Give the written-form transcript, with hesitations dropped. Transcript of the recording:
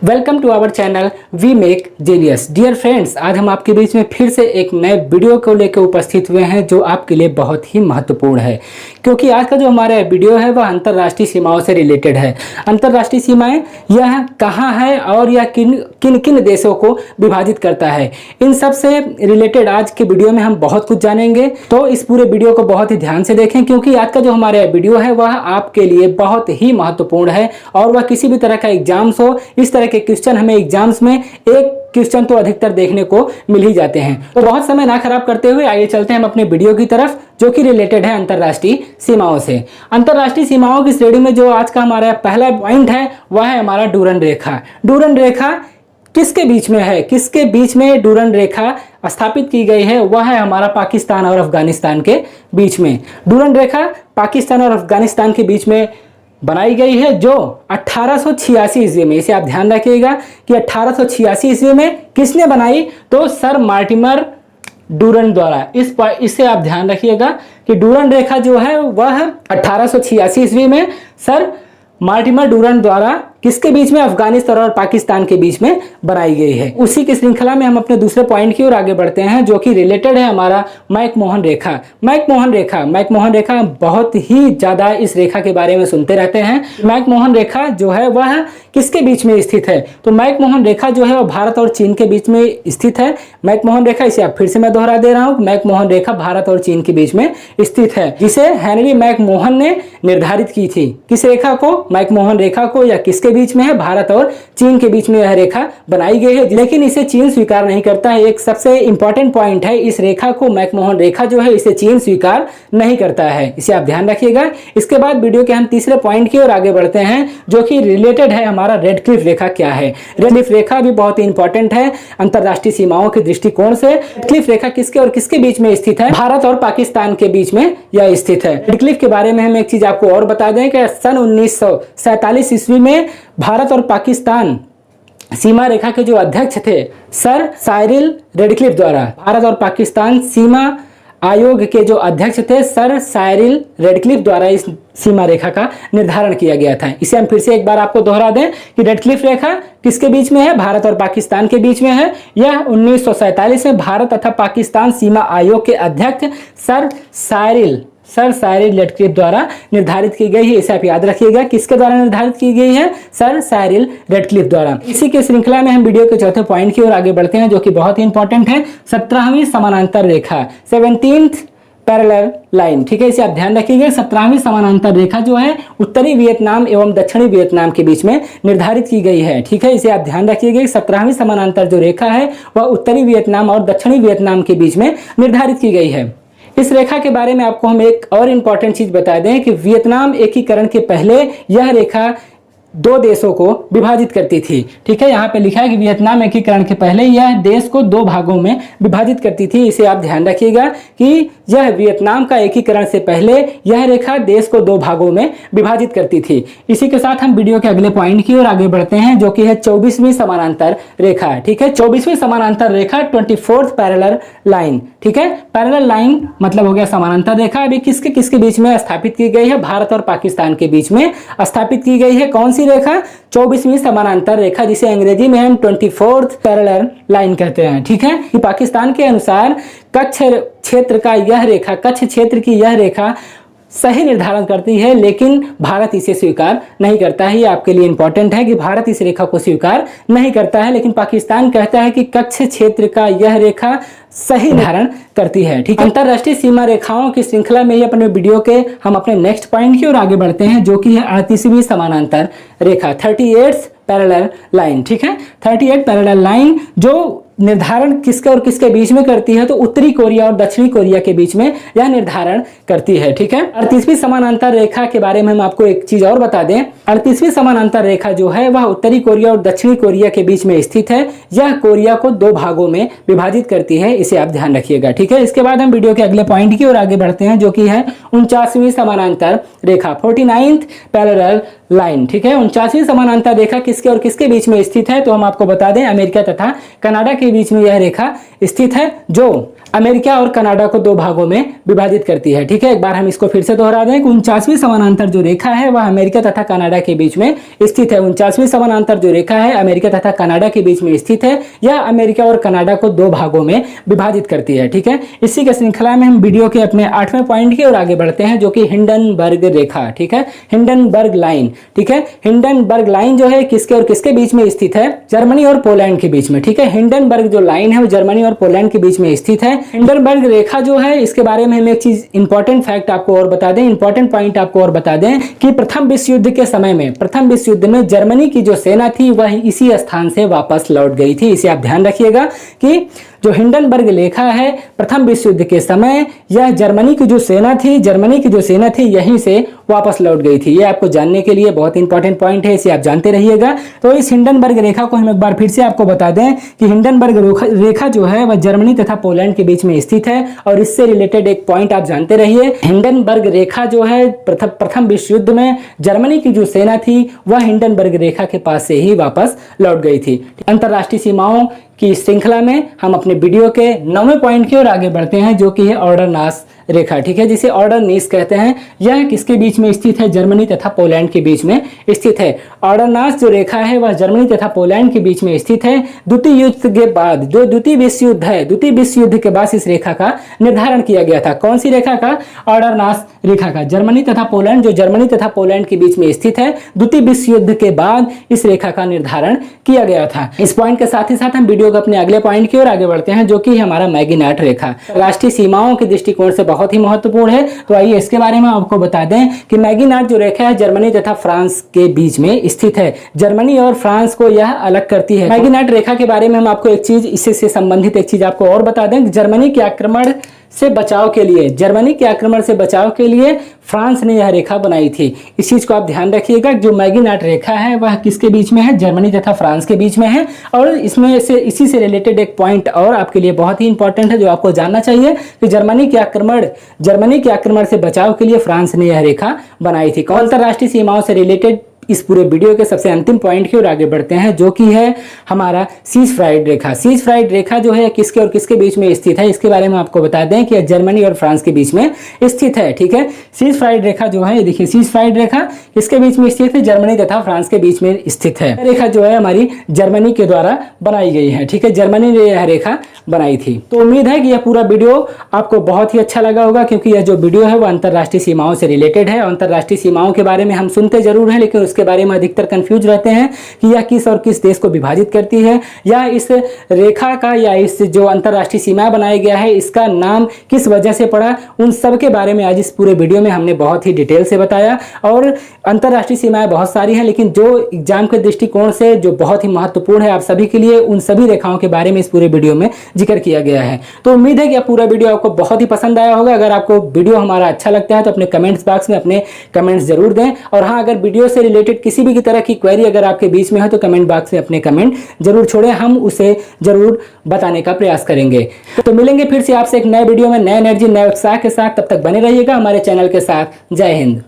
Welcome to our channel we make genius. Dear friends, आज हम आपके बीच में फिर से एक नए वीडियो को लेकर उपस्थित हुए हैं जो आपके लिए बहुत ही महत्वपूर्ण है, क्योंकि आज का जो हमारा वीडियो है वह अंतर्राष्ट्रीय सीमाओं से रिलेटेड है। अंतर्राष्ट्रीय सीमाएं यह कहाँ है और यह किन किन किन देशों को विभाजित करता है, इन सब से रिलेटेड आज के वीडियो में हम बहुत कुछ जानेंगे। तो इस पूरे वीडियो को बहुत ही ध्यान से देखें, क्योंकि आज का जो हमारा वीडियो है वह आपके लिए बहुत ही महत्वपूर्ण है और वह किसी भी तरह का एग्जाम्स हो, इस तरह के क्वेश्चन हमें एग्जाम्स में एक क्वेश्चन तो अधिकतर देखने को मिल ही जाते हैं। तो बहुत समय ना खराब करते हुए आइए चलते हैं हम अपने वीडियो की तरफ, जो कि रिलेटेड है अंतर्राष्ट्रीय सीमाओं से। अंतर्राष्ट्रीय सीमाओं की श्रेणी में जो आज का हमारा पहला पॉइंट है वह है हमारा डूरन रेखा। डूरन रेखा किसके बीच में है, किसके बीच में डूरन रेखा स्थापित की गई है? वह है हमारा पाकिस्तान और अफगानिस्तान के बीच में। डूरन रेखा पाकिस्तान और अफगानिस्तान के बीच में बनाई गई है, जो 1886 ईस्वी में, इसे आप ध्यान रखिएगा कि 1886 ईस्वी में किसने बनाई? तो सर मार्टिमर डूरन द्वारा। इससे आप ध्यान रखिएगा कि डूरन रेखा जो है वह 1886 ईस्वी में सर मार्टिमर डूरन द्वारा किसके बीच में? अफगानिस्तान और पाकिस्तान के बीच में बनाई गई है। उसी की श्रृंखला में हम अपने दूसरे पॉइंट की ओर आगे बढ़ते हैं, जो कि रिलेटेड है हमारा मैकमोहन रेखा। मैकमोहन रेखा बहुत ही ज्यादा इस रेखा के बारे में सुनते रहते हैं। मैकमोहन रेखा जो है वह किसके बीच में स्थित है? तो मैकमोहन रेखा जो है वह भारत और चीन के बीच में स्थित है। मैकमोहन रेखा, इसे आप फिर से मैं दोहरा दे रहा हूं, मैकमोहन रेखा भारत और चीन के बीच में स्थित है, जिसे हेनरी मैकमोहन ने निर्धारित की थी। किस रेखा को? मैकमोहन रेखा को। या किसके बीच में है? भारत और चीन के बीच में यह रेखा बनाई गई है, लेकिन इसे चीन स्वीकार नहीं करता है। एक सबसे इंपॉर्टेंट पॉइंट है, इस रेखा को, मैकमोहन रेखा जो है, इसे चीन स्वीकार नहीं करता है। इसे आप ध्यान रखिएगा। इसके बाद वीडियो के हम तीसरे पॉइंट की ओर आगे बढ़ते हैं, जो कि रिलेटेड है हमारा रेड क्लिफ रेखा क्या है। रेड क्लिफ रेखा भी बहुत ही इंपॉर्टेंट है अंतर्राष्ट्रीय सीमाओं के दृष्टिकोण से। रेड क्लिफ रेखा किसके और किसके बीच में स्थित है? भारत और पाकिस्तान के बीच में यह स्थित है। रेड क्लिफ के बारे में हम एक चीज आपको और बता दें कि सन 1947 ईस्वी में भारत और पाकिस्तान सीमा रेखा के जो अध्यक्ष थे सर साइरिल रेडक्लिफ द्वारा, भारत और पाकिस्तान सीमा आयोग के जो अध्यक्ष थे सर साइरिल रेडक्लिफ द्वारा इस सीमा रेखा का निर्धारण किया गया था। इसे हम फिर से एक बार आपको दोहरा दें कि रेडक्लिफ रेखा किसके बीच में है? भारत और पाकिस्तान के बीच में है। यह 1947 में भारत तथा पाकिस्तान सीमा आयोग के अध्यक्ष सर साइरिल रेडक्लिफ द्वारा निर्धारित की गई है। इसे आप याद रखिएगा, किसके द्वारा निर्धारित की गई है? सर साइरिल रेडक्लिफ द्वारा। इसी के श्रृंखला में हम वीडियो के चौथे पॉइंट की ओर आगे बढ़ते हैं, जो कि बहुत ही इंपॉर्टेंट है, 17वीं समानांतर रेखा, 17th पैरेलल लाइन। ठीक है, इसे आप ध्यान रखिएगा। 17वीं समानांतर रेखा जो है उत्तरी वियतनाम एवं दक्षिणी वियतनाम के बीच में निर्धारित की गई है। ठीक है, इसे आप ध्यान रखिएगा। 17वीं समानांतर जो रेखा है वह उत्तरी वियतनाम और दक्षिणी वियतनाम के बीच में निर्धारित की गई है। इस रेखा के बारे में आपको हम एक और इम्पॉर्टेंट चीज बता दें कि वियतनाम एकीकरण के पहले यह रेखा दो देशों को विभाजित करती थी। ठीक है, यहाँ पे लिखा है कि वियतनाम एकीकरण के पहले यह देश को दो भागों में विभाजित करती थी। इसे आप ध्यान रखिएगा कि यह वियतनाम का एकीकरण से पहले यह रेखा देश को दो भागों में विभाजित करती थी। इसी के साथ हम वीडियो के अगले पॉइंट की ओर आगे बढ़ते हैं, जो कि है 24वीं समानांतर रेखा। ठीक है, 24वीं समानांतर रेखा, 24th पैरेलल लाइन। ठीक है, पैरेलल लाइन मतलब हो गया समानांतर रेखा। अभी किसके किसके बीच में स्थापित की गई है? भारत और पाकिस्तान के बीच में स्थापित की गई है। कौन सी रेखा? 24वीं समानांतर रेखा, जिसे अंग्रेजी में हम 24th पैरेलल लाइन कहते हैं। ठीक है, कि पाकिस्तान के अनुसार कच्छ क्षेत्र का यह रेखा, कच्छ क्षेत्र की यह रेखा सही निर्धारण करती है, लेकिन भारत इसे स्वीकार नहीं करता है। ये आपके लिए इंपॉर्टेंट है कि भारत इस रेखा को स्वीकार नहीं करता है, लेकिन पाकिस्तान कहता है कि कच्छ क्षेत्र का यह रेखा सही निर्धारण करती है। ठीक है, अंतरराष्ट्रीय सीमा रेखाओं की श्रृंखला में ही अपने वीडियो के हम अपने नेक्स्ट पॉइंट की ओर आगे बढ़ते हैं, जो कि है 38वीं समानांतर रेखा, 38th पैरेलल लाइन। ठीक है, 38th पैरेलल लाइन जो निर्धारण किसके और किसके बीच में करती है? तो उत्तरी कोरिया और दक्षिणी कोरिया के बीच में यह निर्धारण करती है। ठीक है, 38वीं समानांतर रेखा के बारे में हम आपको एक चीज और बता दें। 38वीं समानांतर रेखा जो है वह उत्तरी कोरिया और दक्षिणी कोरिया के बीच में स्थित है। यह कोरिया को दो भागों में विभाजित करती है। इसे आप ध्यान रखिएगा। ठीक है, इसके बाद हम वीडियो के अगले पॉइंट की ओर आगे बढ़ते हैं, जो कि है 49वीं समानांतर रेखा, 49th पैरेलल लाइन। ठीक है, 49वीं समानांतर रेखा किसके और किसके बीच में स्थित है? तो हम आपको बता दें, अमेरिका तथा कनाडा के बीच में यह रेखा स्थित है, जो अमेरिका और कनाडा को दो भागों में विभाजित करती है। ठीक है, एक बार हम इसको फिर से दोहरा दें कि 49वीं समानांतर जो रेखा है वह अमेरिका तथा कनाडा के बीच में स्थित है। 49वीं समानांतर जो रेखा है अमेरिका तथा कनाडा के बीच में स्थित है। यह अमेरिका और कनाडा को दो भागों में विभाजित करती है। ठीक है, इसी के श्रृंखला में हम वीडियो के अपने 8वें पॉइंट की ओर आगे बढ़ते हैं, जो कि हिंडनबर्ग रेखा। ठीक है, हिंडनबर्ग लाइन। ठीक है, हिंडनबर्ग लाइन जो है किसके और किसके बीच में स्थित है? जर्मनी और पोलैंड के बीच में। ठीक है, हिंडनबर्ग जो लाइन है वो जर्मनी और पोलैंड के बीच में स्थित है। हिंडनबर्ग रेखा जो है इसके बारे में हम एक चीज इंपॉर्टेंट फैक्ट आपको और बता दें, इंपॉर्टेंट पॉइंट आपको और बता दें कि प्रथम विश्व युद्ध के समय में, प्रथम विश्व युद्ध में जर्मनी की जो सेना थी वह इसी स्थान से वापस लौट गई थी। इसे आप ध्यान रखिएगा कि जो हिंडनबर्ग रेखा है प्रथम विश्व युद्ध के समय यह जर्मनी की जो सेना थी, जर्मनी की जो सेना थी यहीं से वापस लौट गई थी। ये आपको जानने के लिए बहुत इंपॉर्टेंट पॉइंट है, इसे आप जानते रहिएगा। तो इस हिंडनबर्ग रेखा को हम एक बार फिर से आपको बता दें कि हिंडनबर्ग रेखा जो है वह जर्मनी तथा पोलैंड के बीच में स्थित है। और इससे रिलेटेड एक पॉइंट आप जानते रहिए, हिंडनबर्ग रेखा जो है प्रथम विश्व युद्ध में जर्मनी की जो सेना थी वह हिंडनबर्ग रेखा के पास से ही वापस लौट गई थी। अंतरराष्ट्रीय सीमाओं की श्रृंखला में हम अपने वीडियो के 9वें पॉइंट की ओर आगे बढ़ते हैं, जो कि है ऑर्डरनास रेखा। ठीक है, जिसे ऑर्डरनीस कहते हैं। यह किसके बीच में स्थित है? जर्मनी तथा पोलैंड के बीच में स्थित है। ऑर्डरनास जो रेखा है वह जर्मनी तथा पोलैंड के बीच में स्थित है। द्वितीय युद्ध के बाद, जो द्वितीय विश्व युद्ध है, द्वितीय विश्व युद्ध के बाद इस रेखा का निर्धारण किया गया था। कौन सी रेखा का? ऑर्डरनास रेखा का। जर्मनी तथा पोलैंड, जो जर्मनी तथा पोलैंड के बीच में स्थित है, द्वितीय विश्व युद्ध के बाद इस रेखा का निर्धारण किया गया था। इस पॉइंट के साथ ही साथ हम वीडियो के अपने अगले पॉइंट की ओर आगे बढ़ते हैं, जो कि हमारा मैगीनाट रेखा राष्ट्रीय सीमाओं के दृष्टिकोण से बहुत ही महत्वपूर्ण है। तो आइए इसके बारे में आपको बता दें कि मैगीनाट जो रेखा है जर्मनी तथा फ्रांस के बीच में स्थित है। जर्मनी और फ्रांस को यह अलग करती है। मैगीनाट रेखा के बारे में हम आपको एक चीज, इससे संबंधित एक चीज आपको और बता दें। जर्मनी के आक्रमण से बचाव के लिए, जर्मनी के आक्रमण से बचाव के लिए फ्रांस ने यह रेखा बनाई थी। इस चीज को आप ध्यान रखिएगा। जो मैगीनाट रेखा है वह किसके बीच में है? जर्मनी तथा फ्रांस के बीच में है। और इसमें से इसी से रिलेटेड एक पॉइंट और आपके लिए बहुत ही इंपॉर्टेंट है जो आपको जानना चाहिए कि जर्मनी के आक्रमण से बचाव के लिए फ्रांस ने यह रेखा बनाई थी। अंतरराष्ट्रीय सीमाओं से रिलेटेड इस पूरे वीडियो के सबसे अंतिम पॉइंट की ओर आगे बढ़ते हैं, जो कि है हमारा सीज फ्राइड रेखा। सीज फ्राइड रेखा जो है किसके और किसके बीच में स्थित है? इसके बारे में आपको बता दें कि जर्मनी और फ्रांस के बीच में स्थित है। ठीक है, सीज फ्राइड रेखा जो है, देखिए सीज फ्राइड रेखा किसके बीच में स्थित है? जर्मनी तथा फ्रांस के बीच में स्थित है। रेखा जो है हमारी जर्मनी के द्वारा बनाई गई है। ठीक है, जर्मनी ने यह रेखा बनाई थी। तो उम्मीद है कि यह पूरा वीडियो आपको बहुत ही अच्छा लगा होगा, क्योंकि यह जो वीडियो है वो अंतरराष्ट्रीय सीमाओं से रिलेटेड है। अंतरराष्ट्रीय सीमाओं के बारे में हम सुनते जरूर हैं, लेकिन के बारे में अधिकतर कंफ्यूज रहते हैं कि यह किस और किस देश को विभाजित करती है, या इस रेखा का या इस जो अंतरराष्ट्रीय सीमा बनाया गया है इसका नाम किस वजह से पड़ा। उन सब के बारे में आज इस पूरे वीडियो में हमने बहुत ही डिटेल से बताया। और अंतरराष्ट्रीय सीमाएं बहुत सारी हैं, लेकिन जो एग्जाम के दृष्टिकोण से जो बहुत ही महत्वपूर्ण है आप सभी के लिए, उन सभी रेखाओं के बारे में इस पूरे वीडियो में जिक्र किया गया है। तो उम्मीद है कि पूरा वीडियो आपको बहुत ही पसंद आया होगा। अगर आपको वीडियो हमारा अच्छा लगता है तो अपने कमेंट्स बॉक्स में अपने कमेंट्स जरूर दें। और हाँ, अगर वीडियो से रिलेटेड किसी भी तरह की क्वेरी अगर आपके बीच में है तो कमेंट बॉक्स में अपने कमेंट जरूर छोड़ें, हम उसे जरूर बताने का प्रयास करेंगे। तो मिलेंगे फिर से आपसे एक नए वीडियो में नए एनर्जी नए उत्साह के साथ। तब तक बने रहिएगा हमारे चैनल के साथ। जय हिंद।